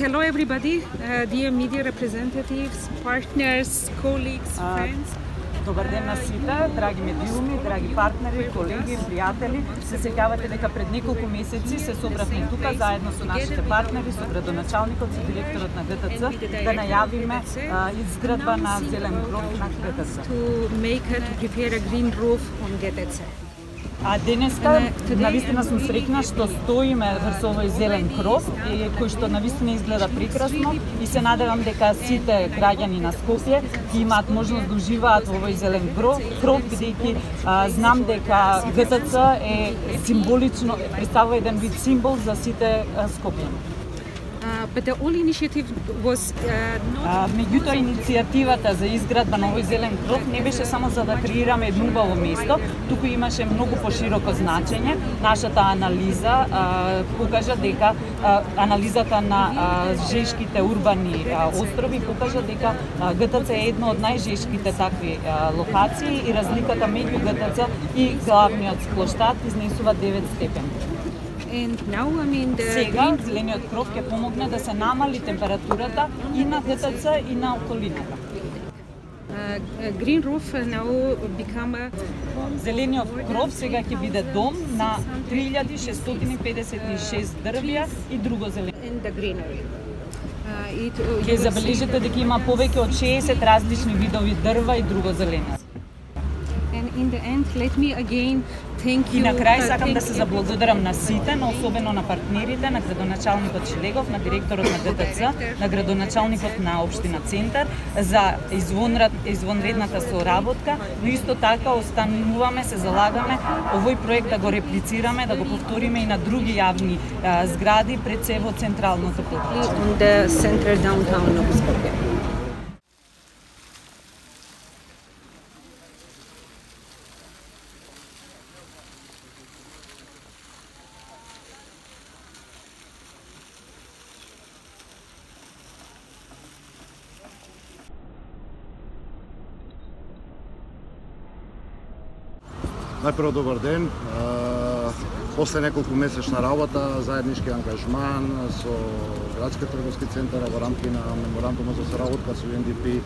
Hello everybody, dear media representatives, partners, colleagues, friends. Добар ден на сите, драги медиуми, драги партнери, колеги, пријатели. Се сеќавате дека пред неколку месеци се собравме тука заедно со нашите партнери, со градоначалникот, со директорот на ГТЦ, да најавиме изградба на зелен кров на ГТЦ. To prepare a green roof on GTC. А денеска навистина сум среќна што стоиме врз овој зелен кров и кој што навистина изгледа прекрасно и се надевам дека сите граѓани на Скопје ќе имаат можност да уживаат во овој зелен кров бидејќи знам дека ГТЦ е символично представува еден вид символ за сите скопјани. But the whole initiative was меѓутоа иницијативата за изградба на овој зелен кров не беше само за да креираме едно убаво место, туку имаше многу пошироко значење. Нашата анализа покажа дека анализата на жешките урбани острови покажа дека ГТЦ е едно од најжешките такви локации и разликата меѓу ГТЦ и главниот плоштад изнесува 9 степени. Сега зелениот кров ќе помогне да се намали температурата и на ГТЦ и на околината. Green roof now become Зелениот кров сега ќе биде дом на 3656 дрвја и друго зелено. Ќе забележите дека има повеќе од 60 различни видови дрва и друго зелено. И на крај сакам да се заблагодарам на сите, но особено на партнерите, на градоначалникот Шилегов, на директорот на ГТЦ, на градоначалникот на општина Центар за извонредната соработка, но исто така остануваме, се залагаме овој проект да го реплицираме, да го повториме и на други јавни згради пред се во централното подрачје. Најпрво добар ден. После неколку месечна работа, заеднички ангажман со Градски трговски центар во рамки на меморандумот за соработка со UNDP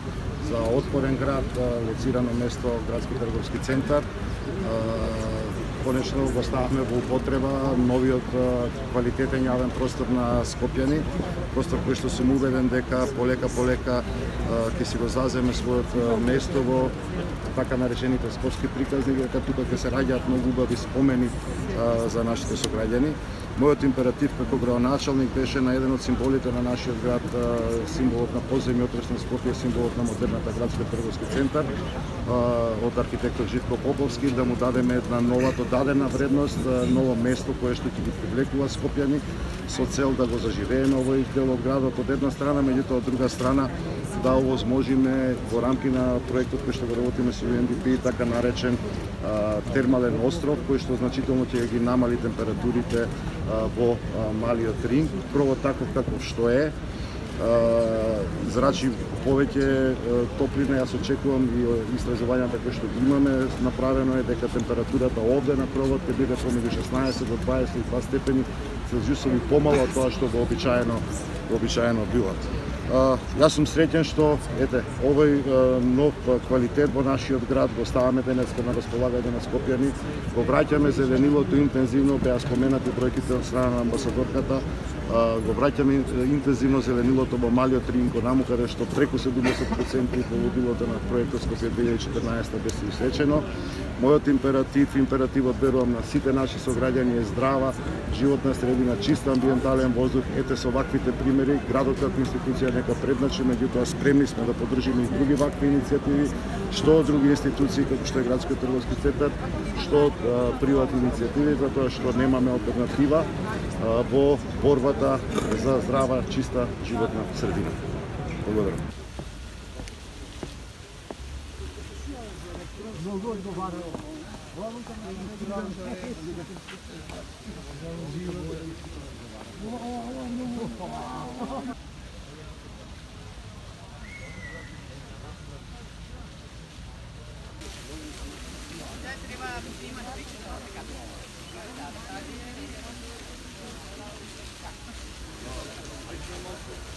за отпорен град, лоцирано место Градски трговски центар. Конечно го стававме во употреба новиот квалитетен јавен простор на скопјани, простор кој што сум убеден дека полека ќе си го заземе својот место во така наречените скопски приказни, дека тука ќе се раѓаат многу убави спомени за нашите сограѓани. Мојот императив како градоначалник беше на еден од символите на нашиот град, символот на поземјотрес на Скопје, символот на модерната Градски трговски центар, од архитектот Живко Поповски, да му дадеме една нова додадена вредност, ново место кое што ќе ги привлекува скопјани со цел да го заживее на овој дел од градот од една страна, меѓутоа од друга страна да овозможиме во рамки на проектот кој што го работиме со UNDP, така наречен термален остров, кој што значително ќе ги намали температурите во малиот ринг, прво таков каков што е, зрачи повеќе топлина. Јас очекувам и истражувањата кои што ги имаме, направено е дека температурата овде на кровот ќе биде помеѓу 16 до 22 степени Целзиусови помало од тоа што вообичаено бива. Јас сум среќен што овој нов квалитет во нашиот град го ставаме денеска на располагање на скопјани, го враќаме зеленилото интензивно, беа споменати бројките од страна на амбасадорката, го враќаме интензивно зеленилото во малиот ринг онаму каде што преку 70% поводилото на проектот Скопје 2014 беше исречено. Мојот императивот верувам на сите наши сограѓани е здрава животна средина, чист амбиентален воздух. Ете со ваквите примери, градот како институција нека предначи, меѓутоа спремни сме да поддржиме и други вакви иницијативи, што од други институции како што е Градски трговски центар, што од приватни иницијативи, затоа што немаме алтернатива во борбата за здрава, чиста животна средина. Благодарам. Thank you.